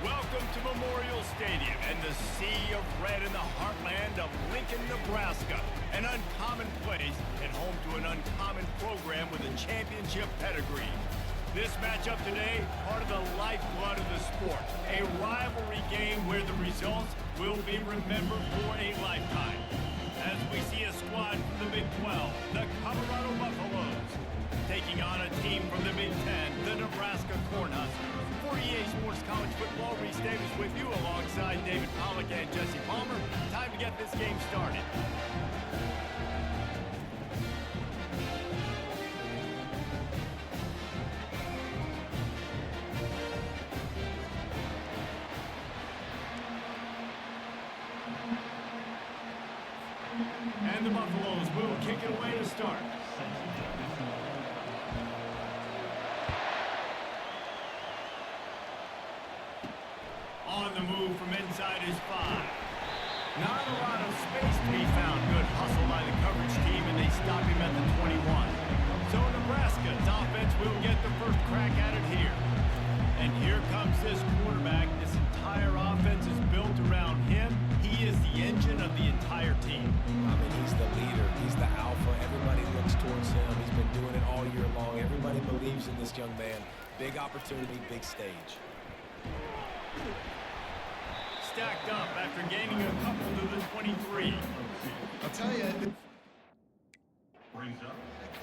Welcome to Memorial Stadium and the sea of red in the heartland of Lincoln, Nebraska. An uncommon place and home to an uncommon program with a championship pedigree. This matchup today, part of the lifeblood of the sport. A rivalry game where the results will be remembered for a lifetime. As we see a squad from the Big 12, the Colorado Buffaloes, taking on a team from the Big 10, the Nebraska CornHuskers. For EA Sports College Football, Reese Davis with you alongside David Pollack and Jesse Palmer. Time to get this game started. And the Buffaloes will kick it away to start. On the move from inside his 5. Not a lot of space to be found. Good hustle by the coverage team, and they stop him at the 21. So Nebraska's offense will get the first crack at it here. And here comes this quarterback. This entire offense is built around him. He is the engine of the entire team. I mean, he's the leader. He's the alpha. Everybody looks towards him. He's been doing it all year long. Everybody believes in this young man. Big opportunity, big stage. Stacked up after gaining a couple to the 23. I'll tell you,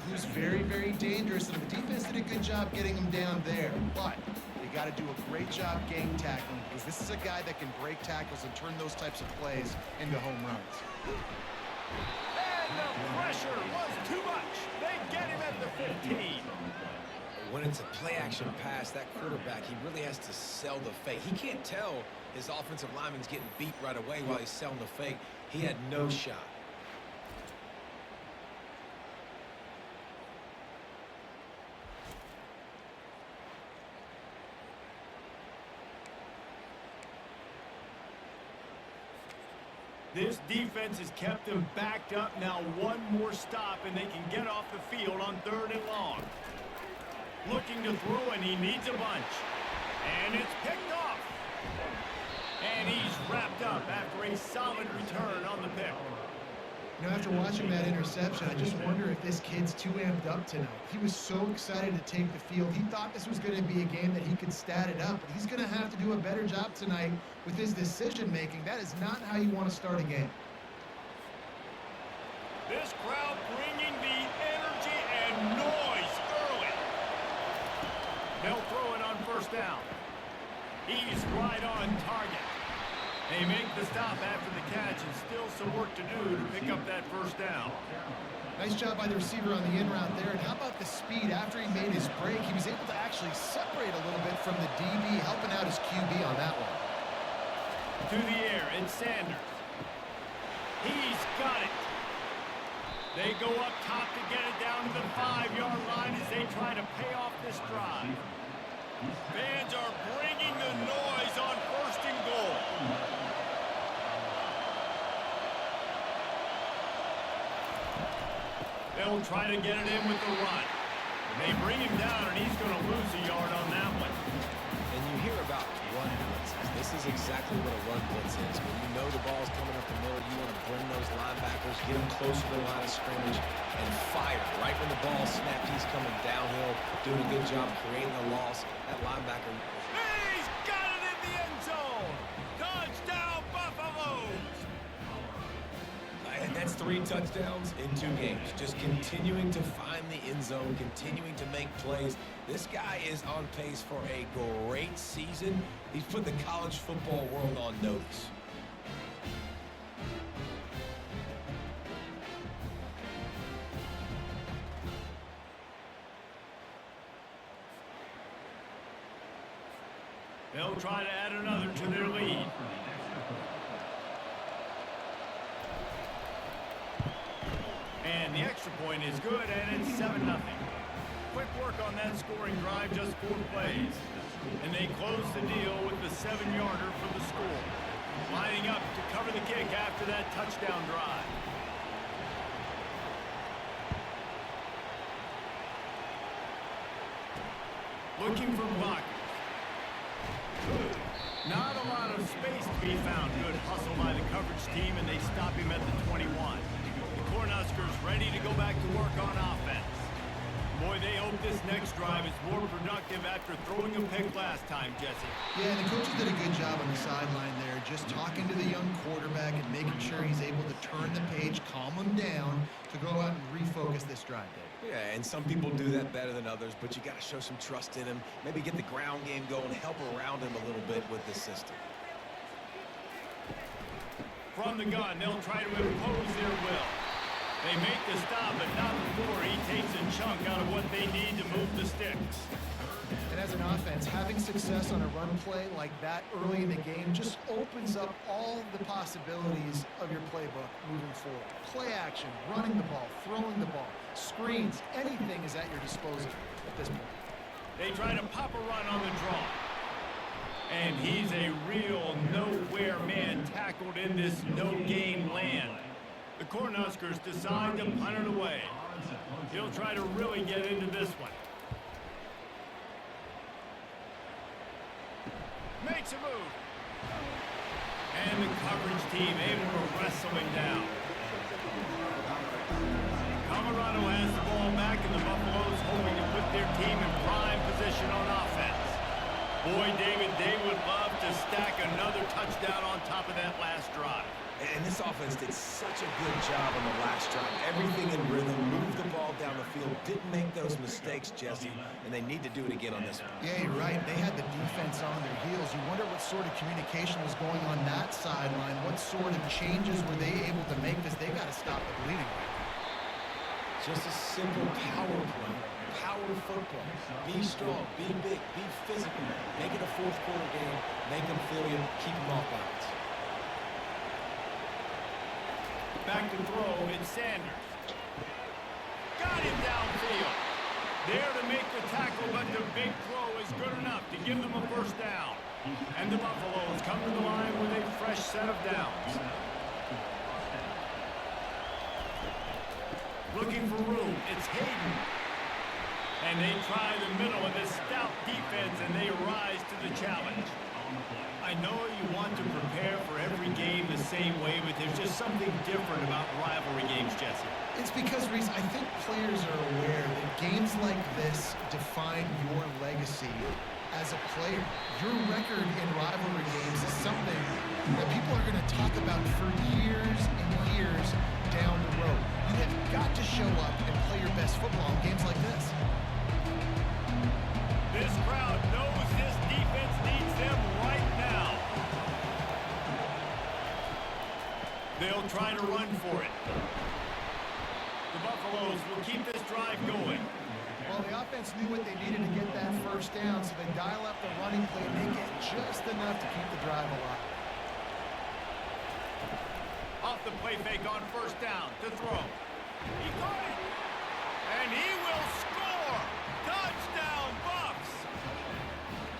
who's very, very dangerous, and the defense did a good job getting him down there. But you got to do a great job game tackling, because this is a guy that can break tackles and turn those types of plays into home runs. And the pressure was too much. They get him at the 15. When it's a play-action pass, that quarterback, he really has to sell the fake. He can't tell his offensive lineman's getting beat right away while he's selling the fake. He had no shot. This defense has kept them backed up. Now one more stop, and they can get off the field on 3rd and long. Looking to throw, and he needs a bunch. And it's picked off. And he's wrapped up after a solid return on the pick. You know, after watching that interception, I just wonder if this kid's too amped up tonight. He was so excited to take the field. He thought this was going to be a game that he could stat it up, but he's going to have to do a better job tonight with his decision-making. That is not how you want to start a game. This crowd bringing the energy and noise early. They'll throw it on 1st down. He's right on target. They make the stop after the catch, and still some work to do to pick up that 1st down. Nice job by the receiver on the in route there. And how about the speed after he made his break? He was able to actually separate a little bit from the DB, helping out his QB on that one. To the air, it's Sanders. He's got it. They go up top to get it down to the 5-yard line as they try to pay off this drive. Fans are bringing the noise on 1st and goal. They'll try to get it in with the run. They bring him down, and he's going to lose a yard on that one. And you hear about run blitzes. This is exactly what a run blitz is. When you know the ball's coming up the middle, you want to bring those linebackers, get them close to the line of scrimmage, and fire. Right when the ball snapped, he's coming downhill, doing a good job creating a loss. That linebacker. He's got it in the end zone. Touchdown, Buffaloes. And that's 3 touchdowns in 2 games. Just continuing to find the end zone, continuing to make plays. This guy is on pace for a great season. He's put the college football world on notice. They'll try to add another to their lead. And the extra point is good, and it's 7-0. Quick work on that scoring drive, just 4 plays. And they close the deal with the 7-yarder for the score. Lining up to cover the kick after that touchdown drive. Looking for blockers. Not a lot of space to be found. Good hustle by the coverage team, and they stop him at the 21. The Cornhuskers ready to go back to work on offense. Boy, they hope this next drive is more productive after throwing a pick last time, Jesse. Yeah, and the coaches did a good job on the sideline there, just talking to the young quarterback and making sure he's able to turn the page, calm him down to go out and refocus this drive, Dave. Yeah, and some people do that better than others, but you got to show some trust in him. Maybe get the ground game going, help around him a little bit with this system. From the gun, they'll try to impose their will. They make the stop, but not before he takes a chunk out of what they need to move the sticks. And as an offense, having success on a run play like that early in the game just opens up all the possibilities of your playbook moving forward. Play action, running the ball, throwing the ball, screens, anything is at your disposal at this point. They try to pop a run on the draw. And he's a real nowhere man tackled in this no-gain land. The Cornhuskers decide to punt it away. He'll try to really get into this one. Makes a move. And the coverage team able to wrestle him down. Colorado has the ball back, and the Buffaloes hoping to put their team in prime position on offense. Boy, David, they would love to stack another touchdown on top of that last drive. And this offense did such a good job on the last drive. Everything in rhythm, moved the ball down the field, didn't make those mistakes, Jesse, and they need to do it again on this one. Yeah, you're right. They had the defense on their heels. You wonder what sort of communication was going on that sideline. What sort of changes were they able to make, because they got to stop the bleeding right now. Just a simple power play. Power football. Be strong, be big, be physical. Make it a fourth quarter game. Make them feel you, keep them off balance. Back to throw, it's Sanders. Got him downfield. There to make the tackle, but the big throw is good enough to give them a first down. And the Buffaloes come to the line with a fresh set of downs. Looking for room, it's Hayden. And they try the middle of this stout defense, and they rise to the challenge. I know you want to prepare for every game the same way, but there's just something different about rivalry games, Jesse. It's because, Reese, I think players are aware that games like this define your legacy as a player. Your record in rivalry games is something that people are going to talk about for years and years down the road. You have got to show up and play your best football in games like this. This crowd knows this defense needs them right now. They'll try to run for it. The Buffaloes will keep this drive going. Well, the offense knew what they needed to get that first down, so they dial up the running play and make it just enough to keep the drive alive. Off the play fake on first down to throw. He got it. And he will score. Touchdown, Bucks.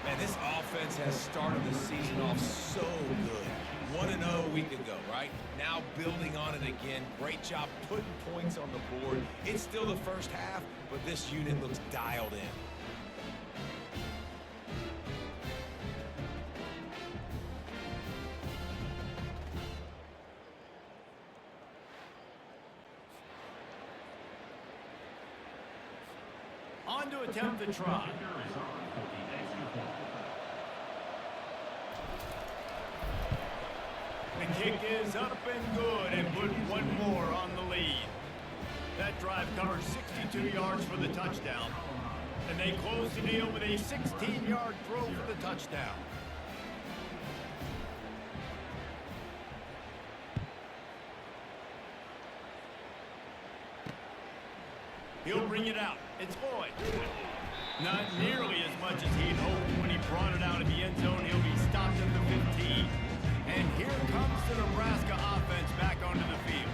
Man, this offense has started the season off so good. 1-0 a week ago, right? Now building on it again. Great job putting points on the board. It's still the first half, but this unit looks dialed in. On to attempt the try. The kick is up and good, and put one more on the lead. That drive covered 62 yards for the touchdown, and they close the deal with a 16-yard throw for the touchdown. He'll bring it out. It's Boyd. Not nearly as much as he'd hoped. When he brought it out of the end zone, he'll be stopped at the 15. And here comes the Nebraska offense back onto the field.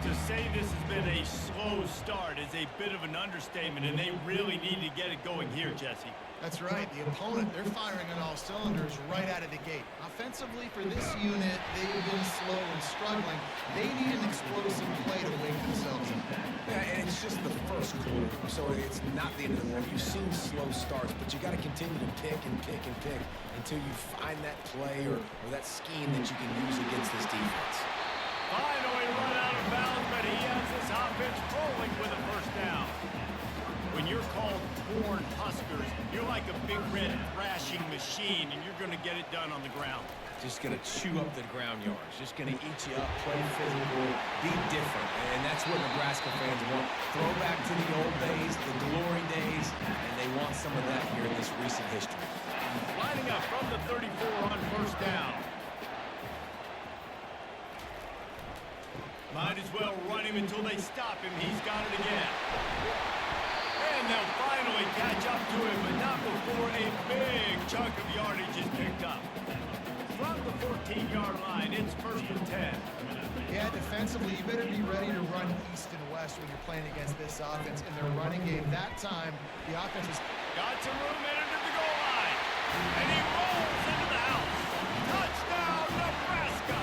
To say this has been a slow start is a bit of an understatement, and they really need to get it going here, Jesse. That's right. The opponent, they're firing on all cylinders right out of the gate. Offensively, for this unit, they've been slow and struggling. They need an explosive play to wake themselves up. Yeah, and it's just the first quarter, so it's not the end of the world. You've seen slow starts, but you got got to continue to pick and pick and pick until you find that play or that scheme that you can use against this defense. Finally run out of bounds, but he has this offense rolling with a first down. When you're called CornHuskers, you're like a big red thrashing machine, and you're going to get it done on the ground. Just going to chew up the ground yards. Just going to eat you up, play physical, be different. And that's what Nebraska fans want. Throw back to the old days, the glory days, and they want some of that here in this recent history. Lining up from the 34 on first down. Might as well run him until they stop him. He's got it again. And they'll finally catch up to him, but not before a big chunk of yardage is picked up. From the 14-yard line, it's 1st and 10. Yeah, defensively, you better be ready to run east and west when you're playing against this offense in their running game. That time, the offense was... Got some room in under the goal line. And he rolls into the house. Touchdown, Nebraska!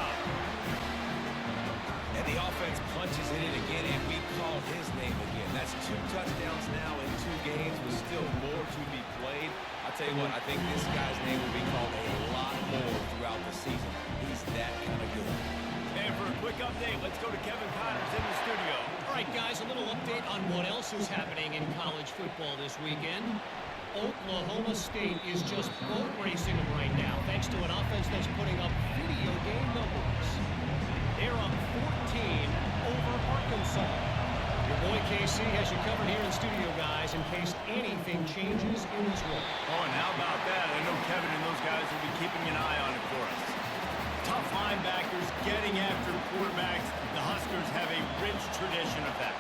And the offense punches it in again, and we call his name again. That's 2 touchdowns now in 2 games with still more to be played. I'll tell you what, I think this guy's name will be called a lot more throughout the season. He's that kind of good. And for a quick update, let's go to Kevin Connors in the studio. All right, guys, a little update on what else is happening in college football this weekend. Oklahoma State is just boat racing them right now, thanks to an offense that's putting up video game numbers. They're up 14 over Arkansas. Your boy KC has you covered here in studio, guys, in case anything changes in this role. Oh, and how about that? I know Kevin and those guys will be keeping an eye on it for us. Tough linebackers getting after quarterbacks. The Huskers have a rich tradition of that.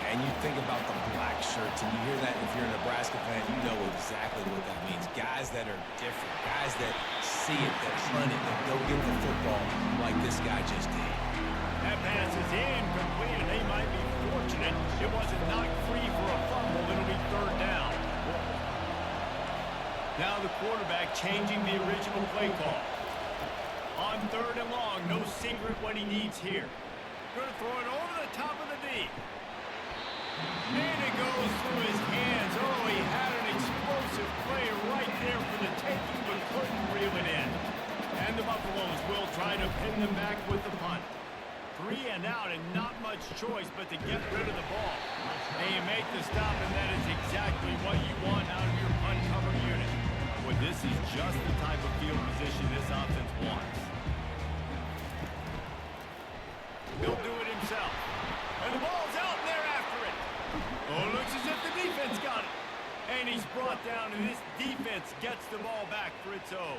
And you think about the black shirts, and you hear that if you're a Nebraska fan, you know exactly what that means. Guys that are different, guys that see it, that hunt it, that go get the football like this guy just did. That pass is incomplete, and they might be fortunate it wasn't knocked free for a fumble. It'll be 3rd down. Now the quarterback changing the original play call. On 3rd and long, no secret what he needs here. Going to throw it over the top of the D. And it goes through his hands. Oh, he had an explosive play right there for the taking, but couldn't reel it in. And the Buffaloes will try to pin them back with the punt. 3 and out, and not much choice but to get rid of the ball. And you make the stop, and that is exactly what you want out of your punt cover unit. Well, this is just the type of field position this offense wants. He'll do it himself. And the ball's out, and they're after it. Oh, it looks as if the defense got it. And he's brought down, and this defense gets the ball back for its own.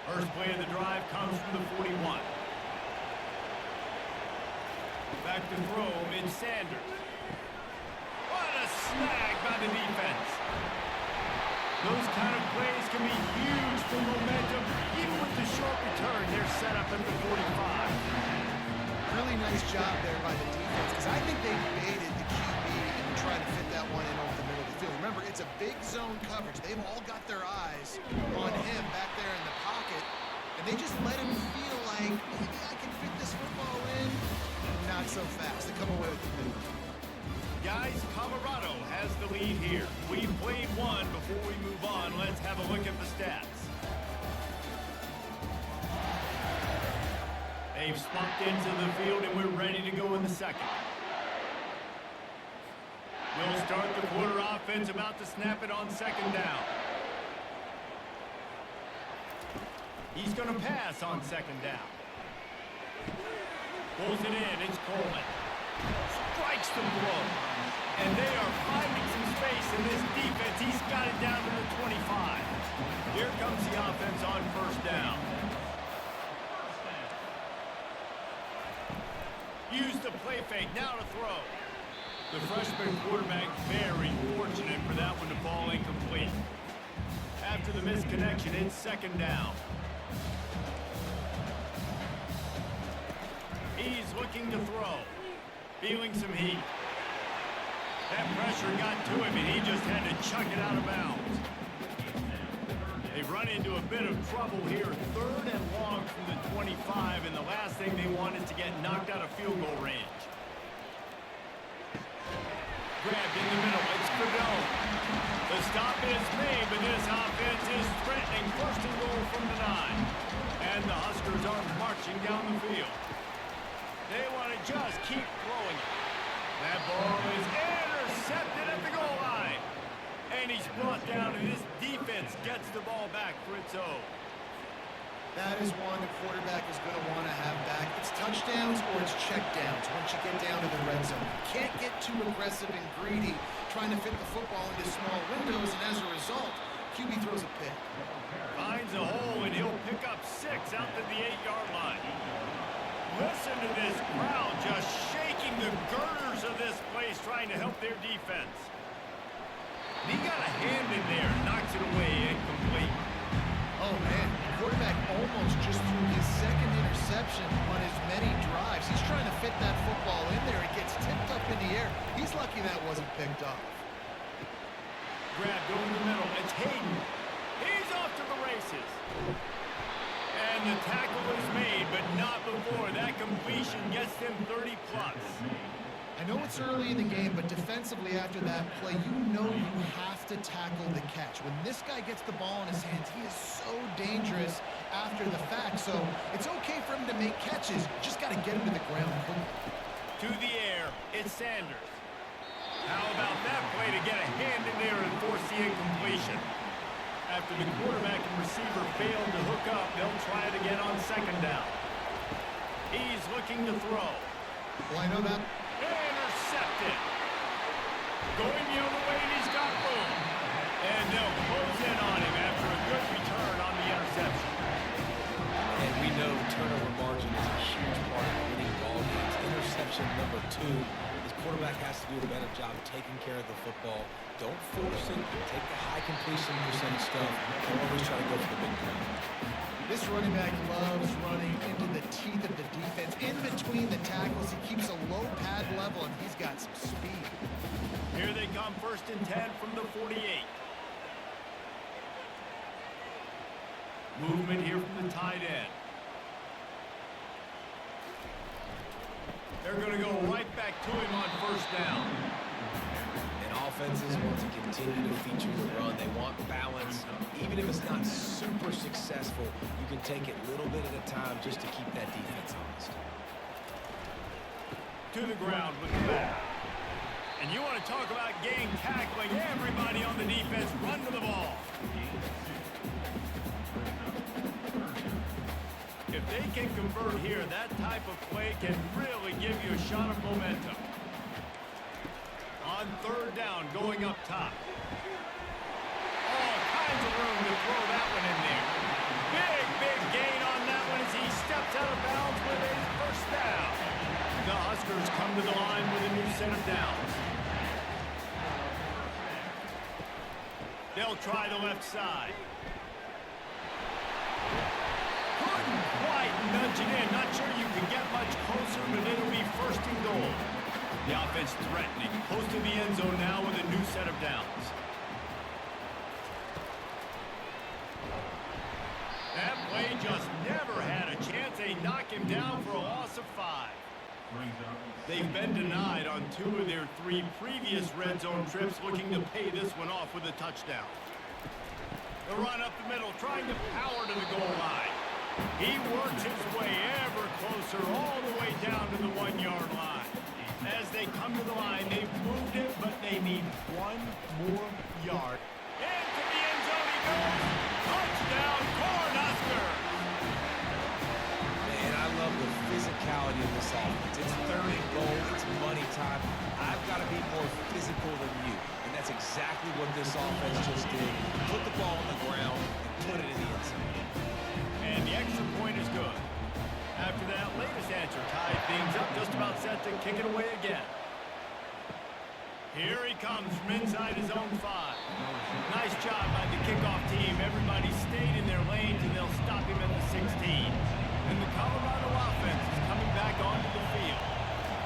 First play of the drive comes from the 41. Back to throw, it's Sanders. What a snag by the defense. Those kind of plays can be huge for momentum. Even with the short return, they're set up at the 45. Really nice job there by the defense, because I think they baited the QB and tried to fit that one in over the middle of the field. Remember, it's a big zone coverage. They've all got their eyes on him back there in the pocket, and they just let him feel like, maybe I can fit this football in. Not so fast. They come away with the move. Guys, Colorado has the lead here. We've played one. Before we move on, let's have a look at the stats. They've spunked into the field, and we're ready to go in the second. We'll start the quarter offense, about to snap it on 2nd down. He's going to pass on 2nd down. Pulls it in, it's Coleman. Strikes the blow. And they are finding some space in this defense. He's got it down to the 25. Here comes the offense on 1st down. Use the play fake, now to throw. The freshman quarterback very fortunate for that one to fall incomplete. After the misconnection, it's 2nd down. He's looking to throw. Feeling some heat. That pressure got to him, and he just had to chuck it out of bounds. They They've run into a bit of trouble here. 3rd and long from the 25, and the last thing they wanted to get knocked out of field goal range. Grabbed in the middle. It's Duel. The stop is made, but this offense is threatening. 1st and goal from the 9. And the Huskers are marching down the field. They want to just keep throwing it. That ball is intercepted at the goal line. And he's brought down, and this defense gets the ball back for its own. That is one the quarterback is going to want to have back. It's touchdowns or it's checkdowns once you get down to the red zone. You can't get too aggressive and greedy trying to fit the football into small windows, and as a result, QB throws a pick. Finds a hole, and he'll pick up 6 out to the 8-yard line. Listen to this crowd just shaking the girders of this place trying to help their defense. He got a hand in there, knocks it away, incomplete. Oh, man, the quarterback almost just threw his 2nd interception on as many drives. He's trying to fit that football in there. It gets tipped up in the air. He's lucky that wasn't picked off. Grabbed over the middle. It's Hayden. He's off to the races. And the tackle is made, but not before. That completion gets them 30-plus. I know it's early in the game, but defensively after that play, you know you have to tackle the catch. When this guy gets the ball in his hands, he is so dangerous after the fact. So it's okay for him to make catches. Just got to get him to the ground quickly. To the air, it's Sanders. How about that play to get a hand in there and force the incompletion? After the quarterback and receiver failed to hook up, they'll try it again on 2nd down. He's looking to throw. Well, I know that. Intercepted. Going the other way, and he's got room. And they'll close in on him after a good return on the interception. And we know turnover margin is a huge part of winning ball games. Interception number 2. His quarterback has to do a better job of taking care of the football. Don't force it. Take the high completion percentage stuff. And always try to go for the big play. This running back loves running into the teeth of the defense. In between the tackles, he keeps a low pad level, and he's got some speed. Here they come, 1st and 10 from the 48. Movement here from the tight end. They're going to go right back to him on 1st down. And offenses want to continue to feature the run. They want balance. Even if it's not super successful, you can take it little bit at a time just to keep that defense honest. To the ground with the back. And you want to talk about game tackling. Everybody on the defense run to the ball. If they can convert here, that type of play can really give you a shot of momentum. On 3rd down, going up top. All kinds of room to throw that one in there. Big gain on that one as he steps out of bounds with a 1st down. The Huskers come to the line with a new set of downs. They'll try the left side. Couldn't quite nudge it in. Not sure you can get much closer, but it'll be 1st and goal. The offense threatening. Close to the end zone now with a new set of downs. That play just never had a chance. They knock him down for a loss of 5. They've been denied on 2 of their 3 previous red zone trips, looking to pay this one off with a touchdown. The run up the middle, trying to power to the goal line. He works his way ever closer, all the way down to the 1-yard line. As they come to the line, they've moved it, but they need 1 more yard. Into the end zone he goes. Touchdown, CornHuskers! Man, I love the physicality of this offense. It's 3rd and goal. It's money time. I've got to be more physical than you. And that's exactly what this offense just did. Put the ball on the ground and put it in the end zone. And the extra point is good. After that latest answer tied things up, just about set to kick it away again. Here he comes from inside his own 5. Nice job by the kickoff team. Everybody stayed in their lanes, and they'll stop him at the 16. And the Colorado offense is coming back onto the field.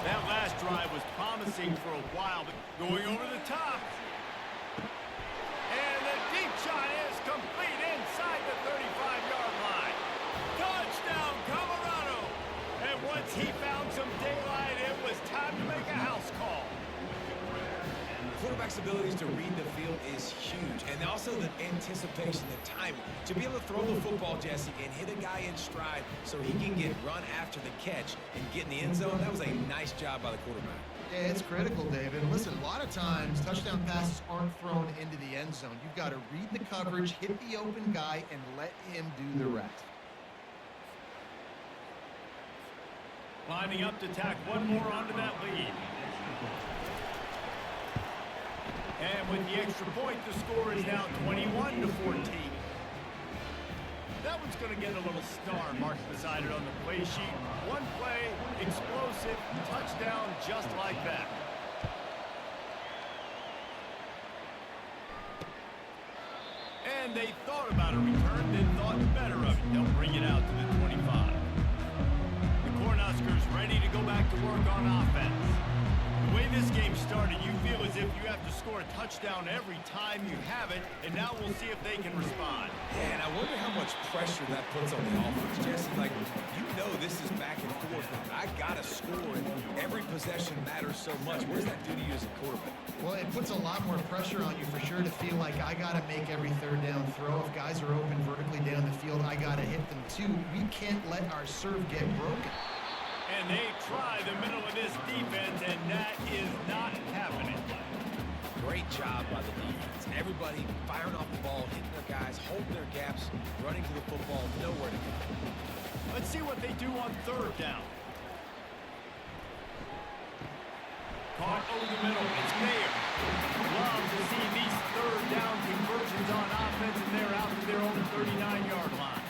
That last drive was promising for a while, but going over the top. And the deep shot is complete inside quarterback's abilities to read the field is huge, and also the anticipation, the timing. To be able to throw the football, Jesse, and hit a guy in stride so he can get run after the catch and get in the end zone, that was a nice job by the quarterback. Yeah, it's critical, David. And listen, a lot of times touchdown passes aren't thrown into the end zone. You've got to read the coverage, hit the open guy, and let him do the rest. Lining up to tack one more onto that lead. And with the extra point, the score is now 21-14. That one's going to get a little star marked beside it on the play sheet. One play, explosive, touchdown just like that. And they thought about a return, then thought better of it. They'll bring it out to the 25. The Cornhuskers ready to go back to work on offense. The way this game started, you feel as if you have to score a touchdown every time you have it, and now we'll see if they can respond. Yeah, and I wonder how much pressure that puts on the offense, Jesse. Like, you know this is back and forth, and I got to score, and every possession matters so much. What does that do to you as a quarterback? Well, it puts a lot more pressure on you for sure to feel like I got to make every third down throw. If guys are open vertically down the field, I got to hit them too. We can't let our serve get broken. And they try the middle of this defense, and that is not happening. Great job by the defense. Everybody firing off the ball, hitting their guys, holding their gaps, running to the football, nowhere to go. Let's see what they do on third down. Caught over the middle. It's Mayer. Love to see these third down conversions on offense, and they're out to their own 39-yard line.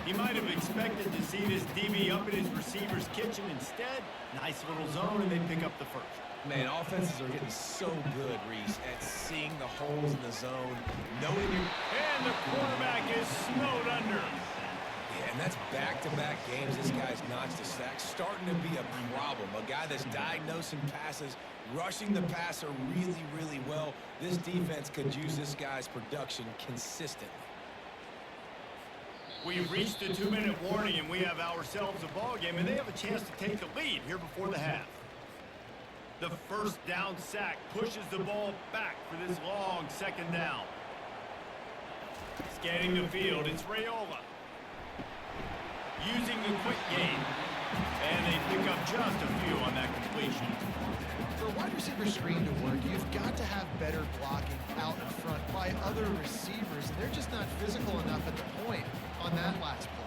He might have expected to see this DB up in his receiver's kitchen. Instead, nice little zone, and they pick up the first. Man, offenses are getting so good, Reese, at seeing the holes in the zone, knowing you. And the quarterback is snowed under. Yeah, and that's back-to-back games. This guy's notched a sack, starting to be a problem. A guy that's diagnosing passes, rushing the passer really, really well. This defense could use this guy's production consistently. We've reached the 2-minute warning, and we have ourselves a ball game, and they have a chance to take the lead here before the half. The first down sack pushes the ball back for this long second down. Scanning the field, it's Raiola. Using the quick game, and they pick up just a few on that completion. For a wide receiver screen to work, you've got to have better blocking out in front by other receivers. They're just not physical enough at the point on that last play.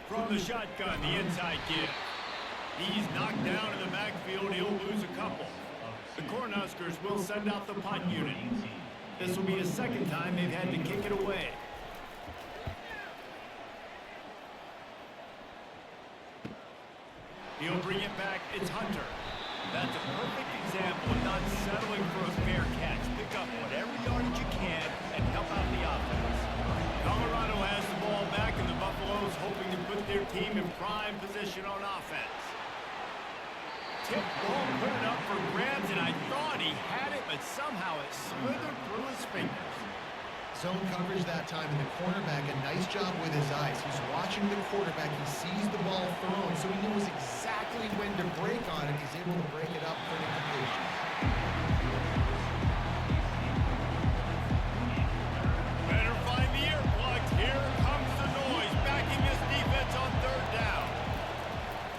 From the shotgun, the inside give. He's knocked down in the backfield. He'll lose a couple. The Cornhuskers will send out the punt unit. This will be the second time they've had to kick it away. He'll bring it back. It's Hunter. That's a perfect example of not settling for a fair catch. Pick up whatever yardage you can and help out the offense. Colorado has the ball back, and the Buffaloes hoping to put their team in prime position on offense. Tip ball, put it up for grabs, and I thought he had it, but somehow it slithered through his fingers. Zone coverage that time, and the cornerback, a nice job with his eyes. He's watching the quarterback. He sees the ball thrown, so he knows exactly when to break on it. He's able to break it up for the completion. Better find the earplugs. Here comes the noise, backing this defense on third down.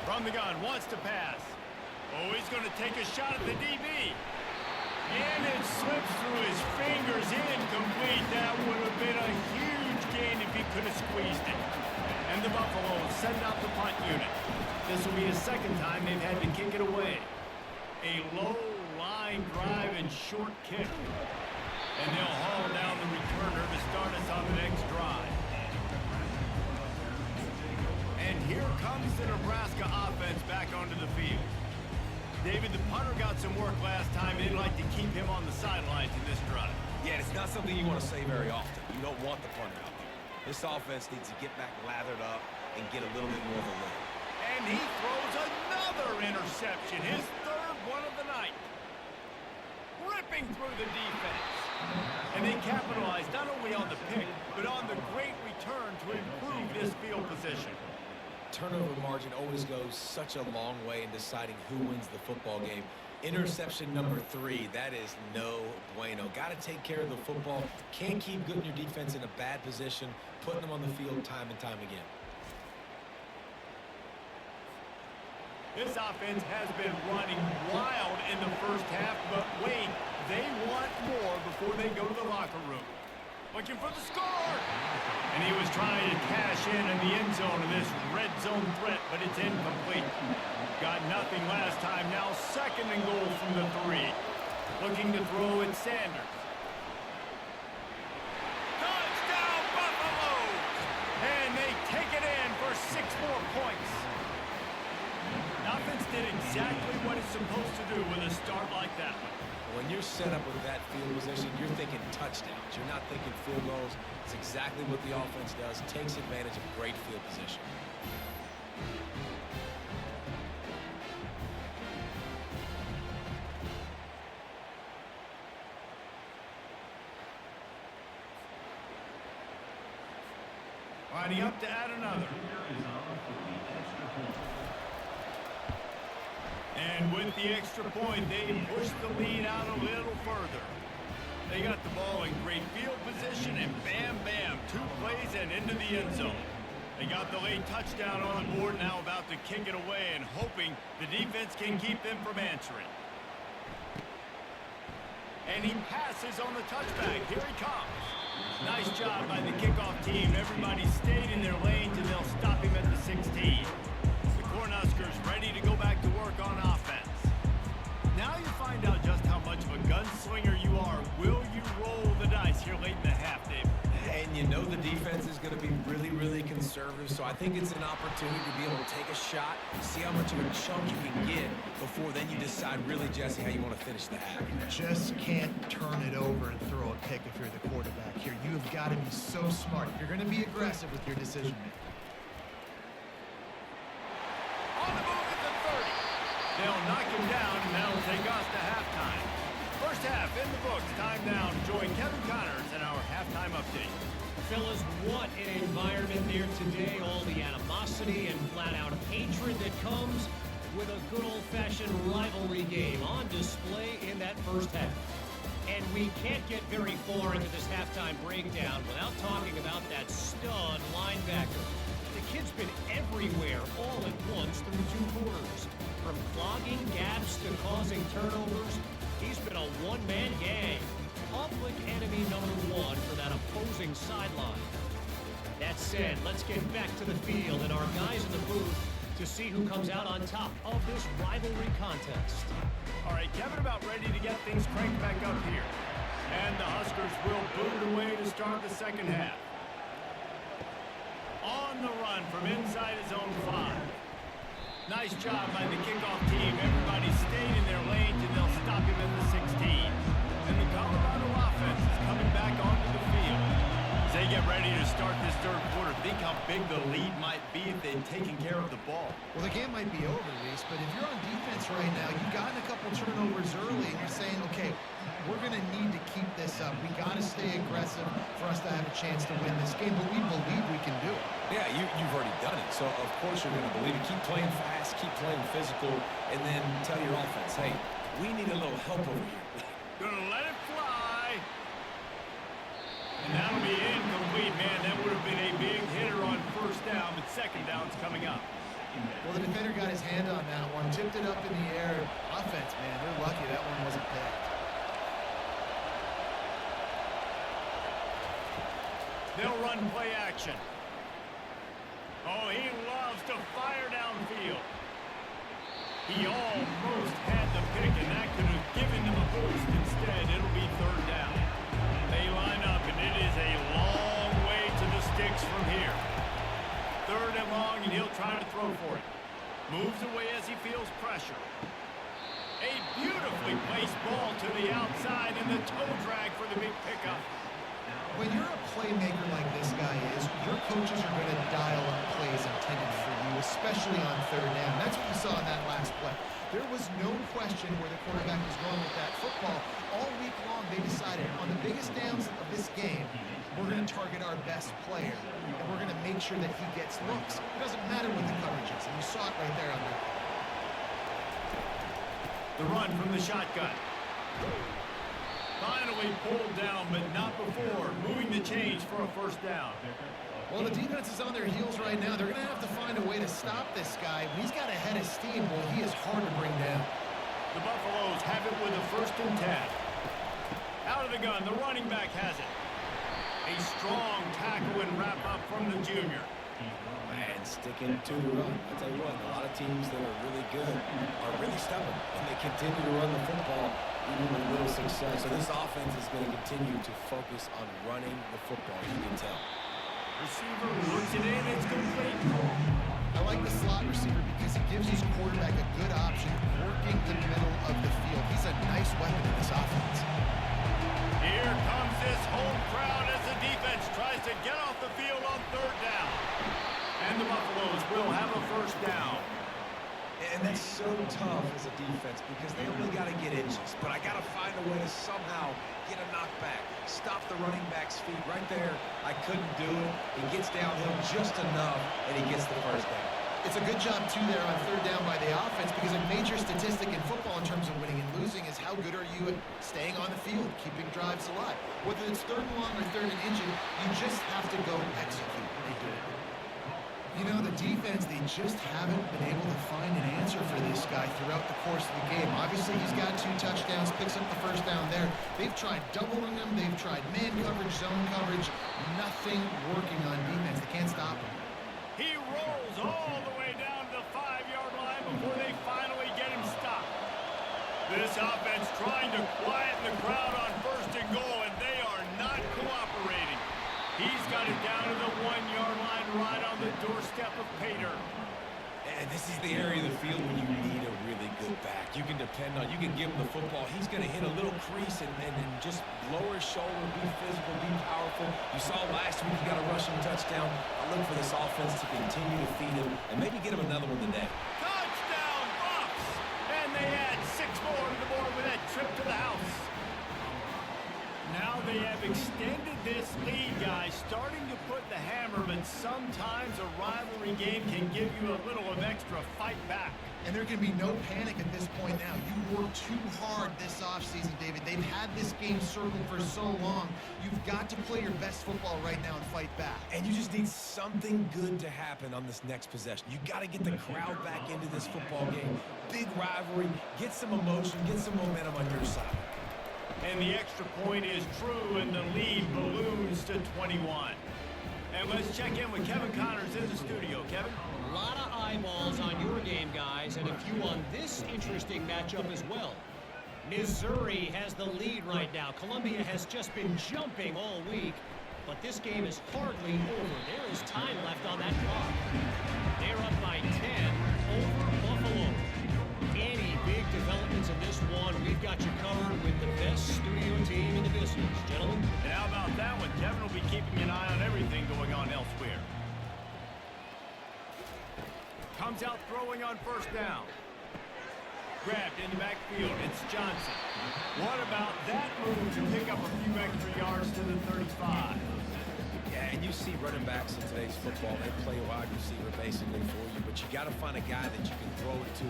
From the gun, wants to pass. Oh, he's going to take a shot at the DB. And it slips through his fingers, incomplete. That would have been a huge gain if he could have squeezed it. And the Buffaloes send out the punt unit. This will be the second time they've had to kick it away. A low line drive and short kick. And they'll haul down the returner to start us on the next drive. And here comes the Nebraska offense back onto the field. David, the punter got some work last time. They'd like to keep him on the sidelines in this drive. Yeah, it's not something you want to say very often. You don't want the punter out there. This offense needs to get back lathered up and get a little bit more of a lift. And he throws another interception, his third one of the night. Ripping through the defense. And they capitalized not only on the pick, but on the great return to improve this field position. turnover margin always goes such a long way in deciding who wins the football game. Interception number 3, that is no bueno. Got to take care of the football. Can't keep putting your defense in a bad position, putting them on the field time and time again. This offense has been running wild in the first half, but wait, they want more before they go to the locker room. Looking for the score! And he was trying to cash in the end zone of this red zone threat, but it's incomplete. Got nothing last time, now 2nd and goal from the 3. Looking to throw it, Sanders. Touchdown, Buffalo! And they take it in for 6 more points. Offense did exactly what it's supposed to do with a start like that one. When you're set up with that field position, you're thinking touchdowns. You're not thinking field goals. It's exactly what the offense does. Takes advantage of great field position. Lining up to add another. And with the extra point, they push the lead out a little further. They got the ball in great field position, and bam, bam, 2 plays and into the end zone. They got the late touchdown on the board, now about to kick it away and hoping the defense can keep them from answering. And he passes on the touchback. Here he comes. Nice job by the kickoff team. Everybody stayed in their lanes, and they'll stop him at the 16. CornHuskers ready to go back to work on offense. Now you find out just how much of a gunslinger you are. Will you roll the dice here late in the half, Dave? And you know the defense is going to be really, really conservative, so I think it's an opportunity to be able to take a shot, see how much of a chunk you can get before then you decide really, Jesse, how you want to finish the half. You just can't turn it over and throw a pick if you're the quarterback here. You have got to be so smart. You're going to be aggressive with your decision making. On the move at the 30. They'll knock him down, and that'll take us to halftime. First half in the books. Time now to join Kevin Connors in our halftime update. Fellas, what an environment there today. All the animosity and flat-out hatred that comes with a good old-fashioned rivalry game on display in that first half. And we can't get very far into this halftime breakdown without talking about that stud linebacker. The kid's been everywhere all at once through 2 quarters. From clogging gaps to causing turnovers, he's been a one-man gang. Public enemy number 1 for that opposing sideline. That said, let's get back to the field and our guys in the booth to see who comes out on top of this rivalry contest. All right, Kevin about ready to get things cranked back up here. And the Huskers will boot it away to start the second half. On the run from inside his own 5. Nice job by the kickoff team. Everybody stayed in their lanes, and they'll stop him at the 16. And the Colorado offense is coming back onto the field. As they get ready to start this third quarter, think how big the lead might be if they'd taken care of the ball. Well, the game might be over, Reese, but if you're on defense right now, you've gotten a couple turnovers early, and you're saying, okay, we're going to need to keep this up. We got to stay aggressive for us to have a chance to win this game, but we believe we can do it. Yeah, you've already done it, so of course you're going to believe it. Keep playing fast, keep playing physical, and then tell your offense, hey, we need a little help over here. Gonna let it fly. And that'll be incomplete, man. That would have been a big hitter on first down, but second down's coming up. Well, the defender got his hand on that one, tipped it up in the air. Offense, man, they're lucky that one wasn't picked. They'll run play action. Oh, he loves to fire downfield. He almost had the pick, and that could have given him a boost. Instead, it'll be third down. They line up, and it is a long way to the sticks from here. Third and long, and he'll try to throw for it. Moves away as he feels pressure. A beautifully placed ball to the outside, and the toe drag for the big pickup. When you're a playmaker like this guy is, your coaches are going to dial up plays intended for you, especially on third down. That's what you saw in that last play. There was no question where the quarterback was going with that football. All week long, they decided on the biggest downs of this game, we're going to target our best player, and we're going to make sure that he gets looks. It doesn't matter what the coverage saw it right there on there. The run from the shotgun. Finally pulled down, but not before moving the chains for a first down. Well, the defense is on their heels right now. They're going to have to find a way to stop this guy. When he's got a head of steam, well, he is hard to bring down. The Buffaloes have it with a 1st and 10. Out of the gun, the running back has it. A strong tackle and wrap up from the junior. And sticking to the run. I'll tell you what, a lot of teams that are really good are really stubborn, and they continue to run the football even with little success. So this offense is going to continue to focus on running the football, you can tell. Receiver looks it in, it's complete. I like the slot receiver because he gives his quarterback a good option working the middle of the field. He's a nice weapon in this offense. Here comes this home crowd as the defense tries to get off the field on 3rd down. And the Buffaloes will have a 1st down. And that's so tough as a defense because they only got to get inches. But I got to find a way to somehow get a knockback, stop the running back's feet. Right there, I couldn't do it. He gets downhill just enough, and he gets the 1st down. It's a good job, too, there on 3rd down by the offense because a major statistic in football in terms of winning and losing is how good are you at staying on the field, keeping drives alive. Whether it's 3rd and long or 3rd and injured, you just have to go execute. They do it. You know, the defense, they just haven't been able to find an answer for this guy throughout the course of the game. Obviously, he's got 2 touchdowns, picks up the 1st down there. They've tried doubling him. They've tried man coverage, zone coverage. Nothing working on defense. They can't stop him. He rolls all the way down to the 5-yard line before they finally get him stopped. This offense trying to quieten the crowd on 1st and goal, and they are not cooperating. He's got it down to the 1-yard line right on the doorstep of Pater. And this is the area of the field when you need a really good back. You can depend on, you can give him the football. He's going to hit a little crease and just lower his shoulder, be physical, be powerful. You saw last week he got a rushing touchdown. I look for this offense to continue to feed him and maybe get him another one today. Touchdown, Bucks! And they add 6 more to the board with that trip to the house. Now they have extended this lead, guys, starting to put the hammer, but sometimes a rivalry game can give you a little of extra fight back. And there can be no panic at this point now. You worked too hard this offseason, David. They've had this game circled for so long. You've got to play your best football right now and fight back. And you just need something good to happen on this next possession. You got to get the crowd back into this football game. Big rivalry, get some emotion, get some momentum on your side. And the extra point is true, and the lead balloons to 21. And let's check in with Kevin Connors in the studio. Kevin? A lot of eyeballs on your game, guys, and a few on this interesting matchup as well. Missouri has the lead right now. Columbia has just been jumping all week, but this game is hardly over. There is time left on that clock. They're up by 10 over Buffalo. Any big developments in this one, we've got you covered with the best studio team in the business. Gentlemen? And how about that one? Kevin will be keeping an eye on everything going on elsewhere. Comes out throwing on 1st down. Grabbed in the backfield. It's Johnson. What about that move to pick up a few extra yards to the 35? Yeah, and you see running backs in today's football, they play wide receiver basically for you, but you got to find a guy that you can throw it to,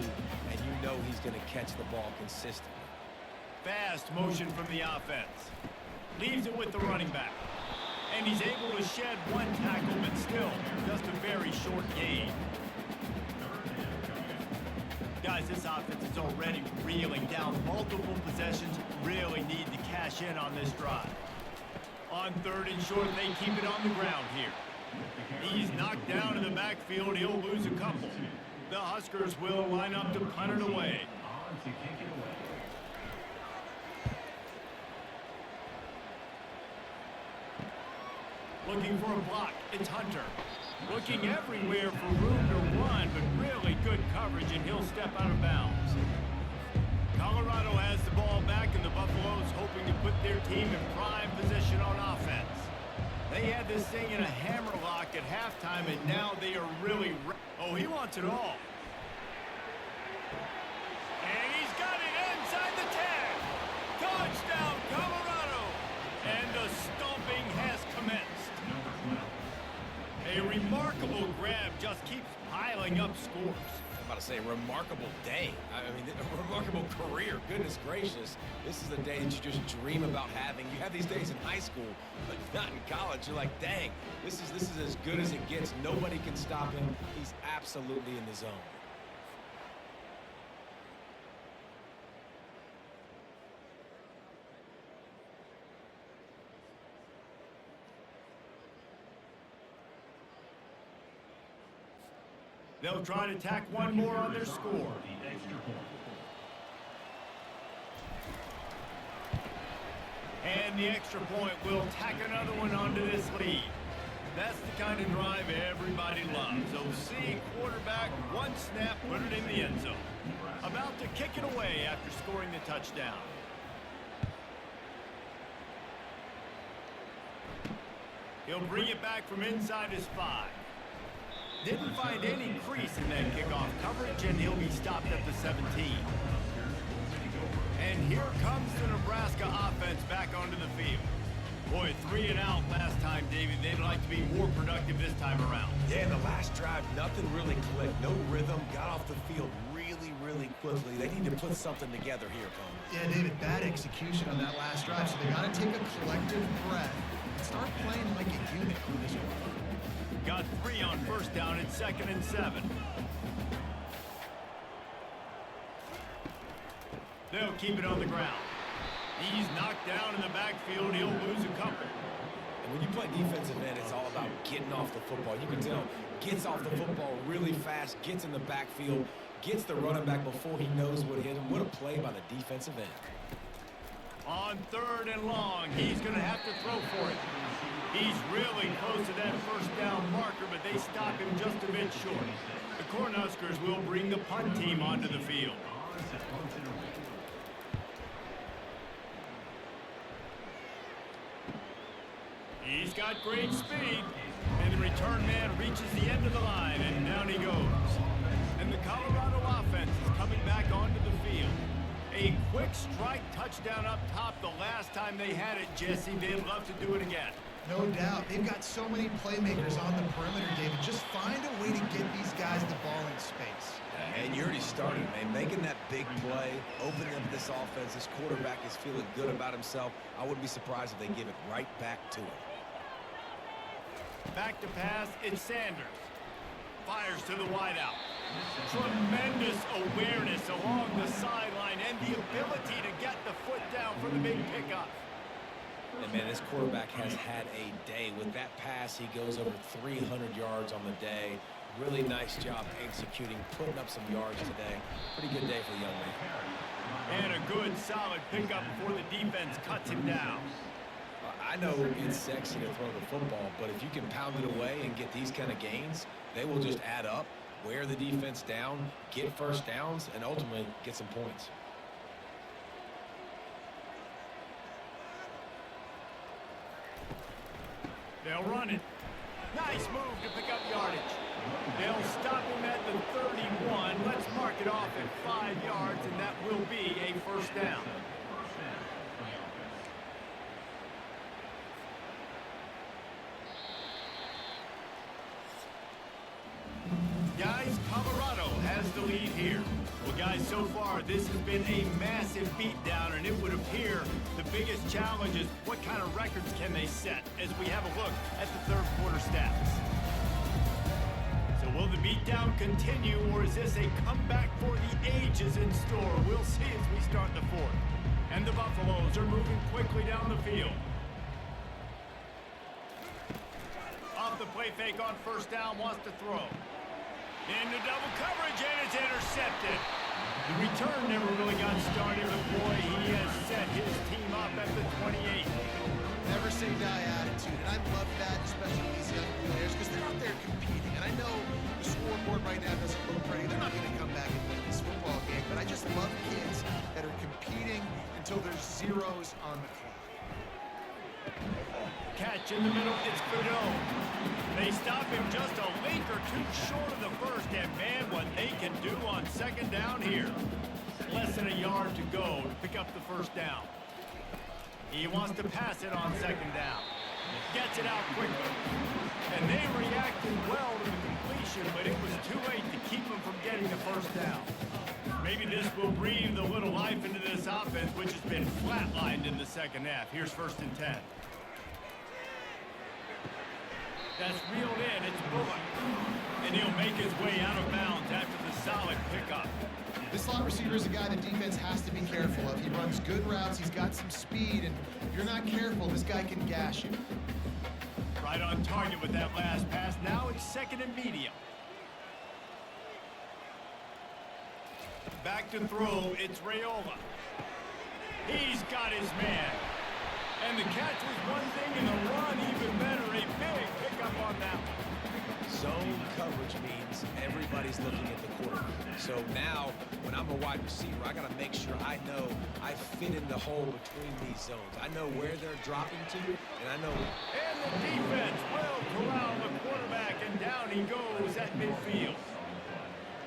and you know he's going to catch the ball consistently. Fast motion from the offense. Leaves it with the running back. And he's able to shed 1 tackle, but still just a very short gain. Guys, this offense is already reeling down. Multiple possessions, really need to cash in on this drive. On 3rd and short, they keep it on the ground here. He's knocked down in the backfield. He'll lose a couple. The Huskers will line up to punt it away. Looking for a block. It's Hunter. Looking everywhere for room to run, but really good coverage, and he'll step out of bounds. Colorado has the ball back, and the Buffaloes hoping to put their team in prime position on offense. They had this thing in a hammerlock at halftime, and now they are really... Oh, he wants it all. And he's got it inside the 10. Touchdown, Colorado. And the stomping has commenced. A remarkable grab just keeps piling piling up scores. I'm about to say, remarkable day. I mean, a remarkable career. Goodness gracious. This is the day that you just dream about having. You have these days in high school, but not in college. You're like, dang, this is as good as it gets. Nobody can stop him. He's absolutely in the zone. They'll try to tack one more on their score. And the extra point will tack another one onto this lead. That's the kind of drive everybody loves. OC quarterback, one snap, put it in the end zone. About to kick it away after scoring the touchdown. He'll bring it back from inside his 5. Didn't find any crease in that kickoff coverage, and he'll be stopped at the 17. And here comes the Nebraska offense back onto the field. Boy, 3 and out last time, David. They'd like to be more productive this time around. Yeah, the last drive, nothing really clicked. No rhythm, got off the field really quickly. They need to put something together here, Cohen. Yeah, David, bad execution on that last drive, so they got to take a collective breath and start playing like a unit on this one. Got 3 on first down and 2nd and 7. They'll keep it on the ground. He's knocked down in the backfield. He'll lose a couple. And when you play defensive end, it's all about getting off the football. You can tell, gets off the football really fast, gets in the backfield, gets the running back before he knows what hit him. What a play by the defensive end. On 3rd and long, he's going to have to throw for it. He's really close to that first down marker, but they stop him just a bit short. The Cornhuskers will bring the punt team onto the field. He's got great speed, and the return man reaches the end of the line, and down he goes. And the Colorado offense is coming back onto the field. A quick strike touchdown up top the last time they had it, Jesse. They'd love to do it again. No doubt. They've got so many playmakers on the perimeter, David. Just find a way to get these guys the ball in space. And you already started, man. Making that big play, opening up this offense. This quarterback is feeling good about himself. I wouldn't be surprised if they give it right back to him. Back to pass, it's Sanders. Fires to the wideout. Tremendous awareness along the sideline and the ability to get the foot down for the big pickup. And, man, this quarterback has had a day. With that pass, he goes over 300 yards on the day. Really nice job executing, putting up some yards today. Pretty good day for the young man. And a good, solid pickup before the defense cuts him down. I know it's sexy to throw the football, but if you can pound it away and get these kind of gains, they will just add up, wear the defense down, get first downs, and ultimately get some points. They'll run it. Nice move to pick up yardage. They'll stop him at the 31. Let's mark it off at 5 yards, and that will be a first down. Guys, Colorado has the lead here. Well, guys, so far, this has been a massive beatdown, and it would appear the biggest challenge is what kind of records can they set as we have a look at the third quarter stats. So will the beatdown continue, or is this a comeback for the ages in store? We'll see as we start the fourth. And the Buffaloes are moving quickly down the field. Off the play fake on first down, wants to throw. Into double coverage, and it's intercepted. The return never really got started, but boy, he has set his team up at the 28. Never say die attitude, and I love that, especially these young players, because they're out there competing. And I know the scoreboard right now doesn't look pretty. They're not going to come back and win this football game, but I just love kids that are competing until there's zeros on the clock. Catch in the middle, it's Godot. They stop him just a link or two short of the first, and man, what they can do on second down here. Less than a yard to go to pick up the first down. He wants to pass it on second down. Gets it out quickly. And they reacted well to the completion, but it was too late converting the first down. Maybe this will breathe a little life into this offense, which has been flatlined in the second half. Here's 1st and 10. That's reeled in. It's Bullock. And he'll make his way out of bounds after the solid pickup. This slot receiver is a guy the defense has to be careful of. He runs good routes. He's got some speed. And if you're not careful, this guy can gash you. Right on target with that last pass. Now it's 2nd and medium. Back to throw, it's Raiola. He's got his man. And the catch was one thing and the run even better. A big pickup on that one. Zone coverage means everybody's looking at the quarterback. So now, when I'm a wide receiver, I got to make sure I know I fit in the hole between these zones. I know where they're dropping to, and I know... And the defense will corral the quarterback, and down he goes at midfield.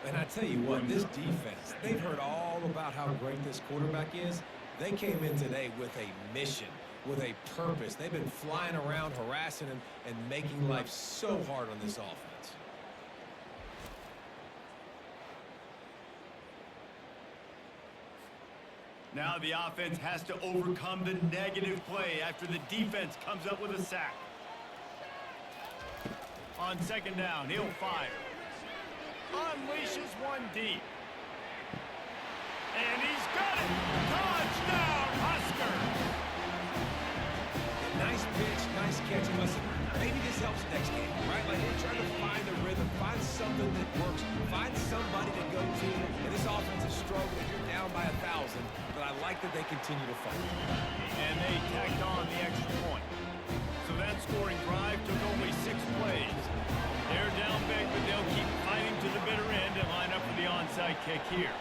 And I tell you what, this defense, they've heard all about how great this quarterback is. They came in today with a mission, with a purpose. They've been flying around, harassing him, and making life so hard on this offense. Now the offense has to overcome the negative play after the defense comes up with a sack. On 2nd down, he'll fire. Unleashes one deep. And he's got it! Touchdown, Husker! Nice pitch, nice catch. And listen, maybe this helps next game, right? Like we're trying to find a rhythm, find something that works, find somebody to go to. And this offense is struggling. You're down by 1,000, but I like that they continue to fight. And they tacked on the extra point. So that scoring drive took only 6 plays. They're down big, but they'll keep fighting to the bitter end and line up for the onside kick here.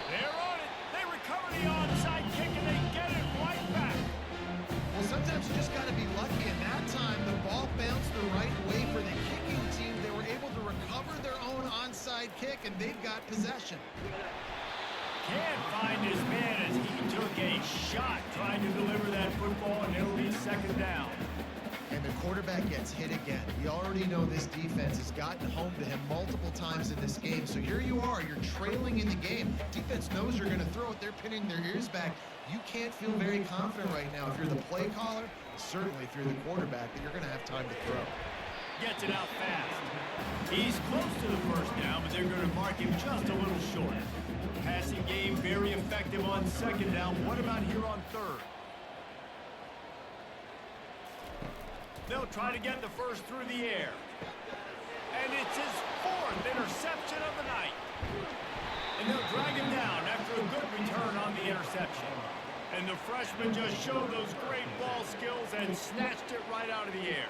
They're on it. They recover the onside kick, and they get it right back. Well, sometimes you just got to be lucky. And that time, the ball bounced the right way for the kicking team. They were able to recover their own onside kick, and they've got possession. Can't find his man as he took a shot trying to deliver that football, and it'll be 2nd down. And the quarterback gets hit again. We already know this defense has gotten home to him multiple times in this game. So here you are, you're trailing in the game. Defense knows you're going to throw it. They're pinning their ears back. You can't feel very confident right now. If you're the play caller, certainly if you're the quarterback, that you're going to have time to throw. Gets it out fast. He's close to the 1st down, but they're going to mark him just a little short. Passing game very effective on 2nd down. What about here on 3rd? They'll try to get the first through the air. And it's his 4th interception of the night. And they'll drag him down after a good return on the interception. And the freshman just showed those great ball skills and snatched it right out of the air.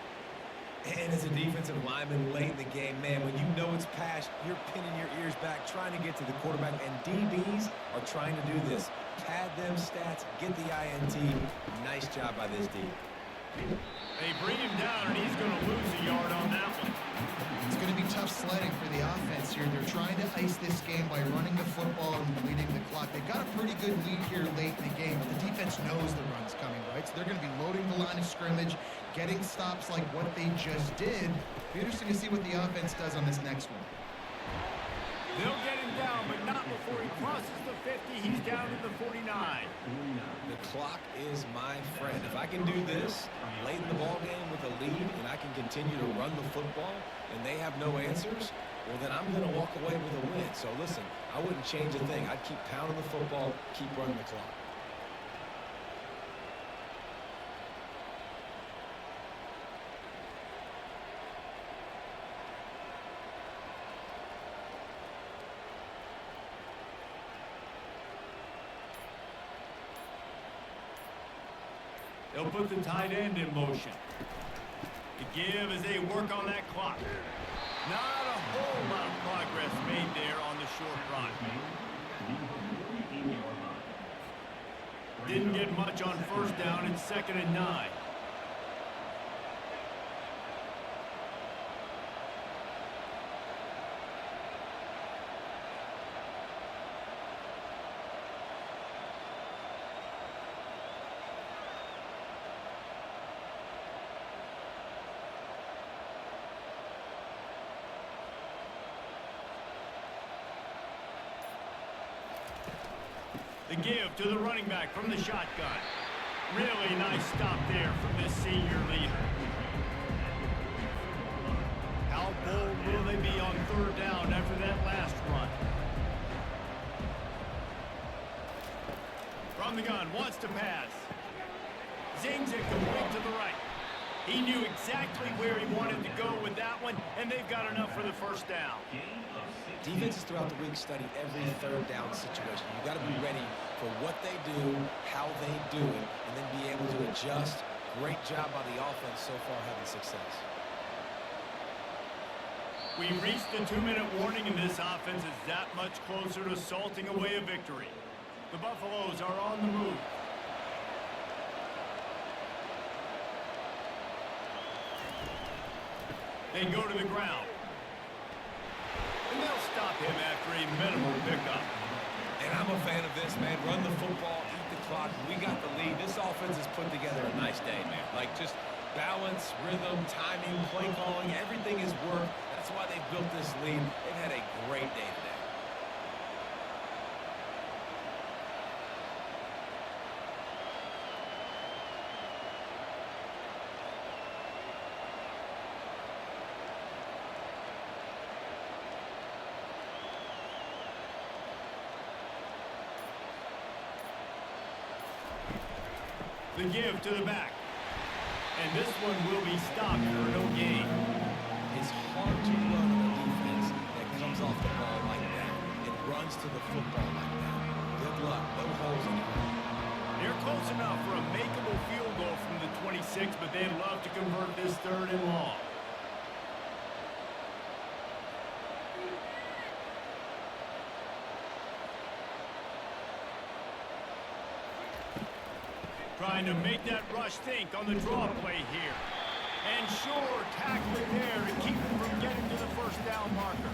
And as a defensive lineman late in the game, man, when you know it's passed, you're pinning your ears back, trying to get to the quarterback. And DBs are trying to do this. Pad them stats, get the INT. Nice job by this D. They bring him down, and he's going to lose a yard on that one. It's going to be tough sledding for the offense here. They're trying to ice this game by running the football and bleeding the clock. They've got a pretty good lead here late in the game, but the defense knows the run's coming, right? So they're going to be loading the line of scrimmage, getting stops like what they just did. Be interesting to see what the offense does on this next one. They'll get him down, but not before he crosses the 50. He's down to the 49. The clock is my friend. If I can do this late in the ball game with a lead and I can continue to run the football and they have no answers, well, then I'm going to walk away with a win. So, listen, I wouldn't change a thing. I'd keep pounding the football, keep running the clock. They'll put the tight end in motion. The give as they work on that clock. Not a whole lot of progress made there on the short run. Didn't get much on 1st down. It's 2nd and 9. The give to the running back from the shotgun. Really nice stop there from this senior leader. How bold will they be on third down after that last run? From the gun, wants to pass. Zings it complete to the right. He knew exactly where he wanted to go with that one, and they've got enough for the first down. Defenses throughout the week study every third down situation. You got to be ready for what they do, how they do it, and then be able to adjust. Great job by the offense so far having success. We reached the 2-minute warning, and this offense is that much closer to salting away a victory. The Buffaloes are on the move. They go to the ground. And they'll stop him after a minimal pickup. And I'm a fan of this, man. Run the football, eat the clock. We got the lead. This offense has put together a nice day, man. Like, just balance, rhythm, timing, play calling, everything is work. That's why they've built this lead. They've had a great day today. The give to the back. And this one will be stopped for no gain. It's hard to run on a defense that comes off the ball like that. It runs to the football like that. Good luck. No holes anywhere. They're close enough for a makeable field goal from the 26, but they'd love to convert this third and long. Trying to make that rush think on the draw play here. And sure, tackling there to keep him from getting to the first down marker.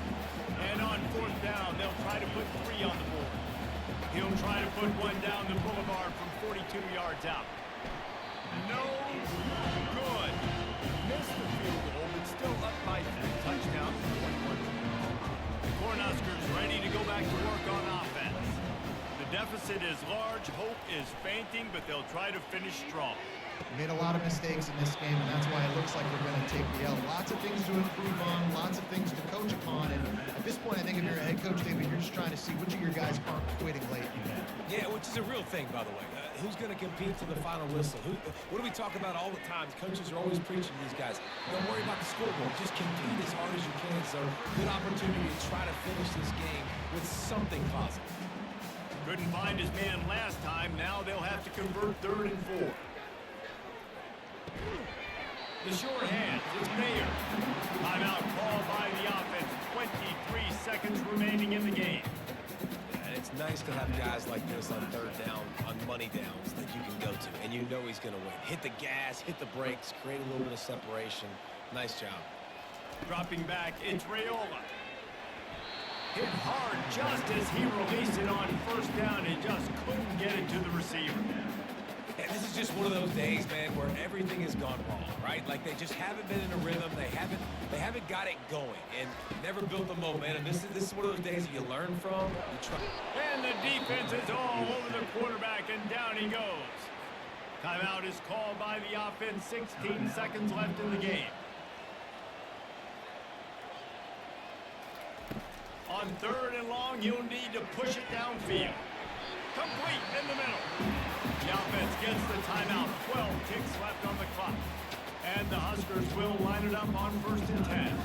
And on fourth down, they'll try to put 3 on the board. He'll try to put one down the boulevard from 42 yards out. No good. Missed the field goal, but still up by 3 touchdowns. 21. The Cornhuskers ready to go back to work on offense. The deficit is large, hope is fainting, but they'll try to finish strong. Made a lot of mistakes in this game, and that's why it looks like they're going to take the L. Lots of things to improve on, lots of things to coach upon, and at this point, I think if you're a head coach, David, you're just trying to see which of your guys aren't quitting late. Yeah, which is a real thing, by the way. Who's going to compete to the final whistle? What do we talk about all the time? Coaches are always preaching to these guys. Don't worry about the scoreboard. Just compete as hard as you can. So, good opportunity to try to finish this game with something positive. Couldn't find his man last time. Now they'll have to convert 3rd and 4. The short hands, it's Mayer. Timeout called by the offense. 23 seconds remaining in the game. And it's nice to have guys like this on third down, on money downs that you can go to. And you know he's going to win. Hit the gas, hit the brakes, create a little bit of separation. Nice job. Dropping back, it's Raiola. Hit hard just as he released it on first down and just couldn't get it to the receiver. And this is just one of those days, man, where everything has gone wrong, right? Like they just haven't been in a rhythm. They haven't got it going and never built the momentum. This is one of those days that you learn from. You try. And the defense is all over the quarterback, and down he goes. Timeout is called by the offense. 16 seconds left in the game. On 3rd and long, you'll need to push it downfield. Complete in the middle. The offense gets the timeout. 12 ticks left on the clock. And the Huskers will line it up on 1st and 10.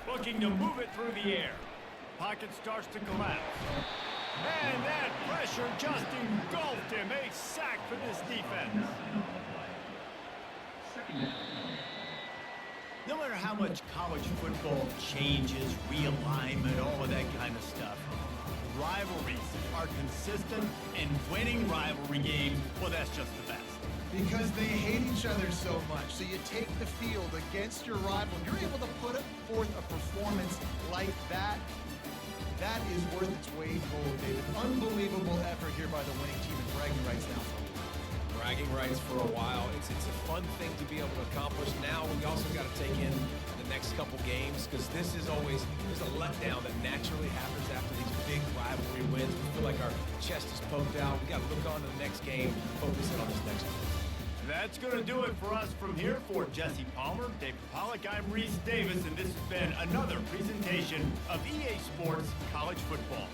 Looking to move it through the air. Pocket starts to collapse. And that pressure just engulfed him. A sack for this defense. No matter how much college football changes, realignment, all of that kind of stuff, rivalries are consistent, and winning rivalry games, well, that's just the best. Because they hate each other so much. So you take the field against your rival. You're able to put forth a performance like that. That is worth its weight in gold, David. Unbelievable effort here by the winning team, and bragging rights now. Bragging rights for a while. It's a fun thing to be able to accomplish. Now we also got to take in the next next couple games, because this is always, there's a letdown that naturally happens after these big rivalry wins. We feel like our chest is poked out. We got to look on to the next game, focus in on this next one. That's going to do it for us from here. For Jesse Palmer, Dave Pollack, I'm Reese Davis, and this has been another presentation of EA Sports College Football.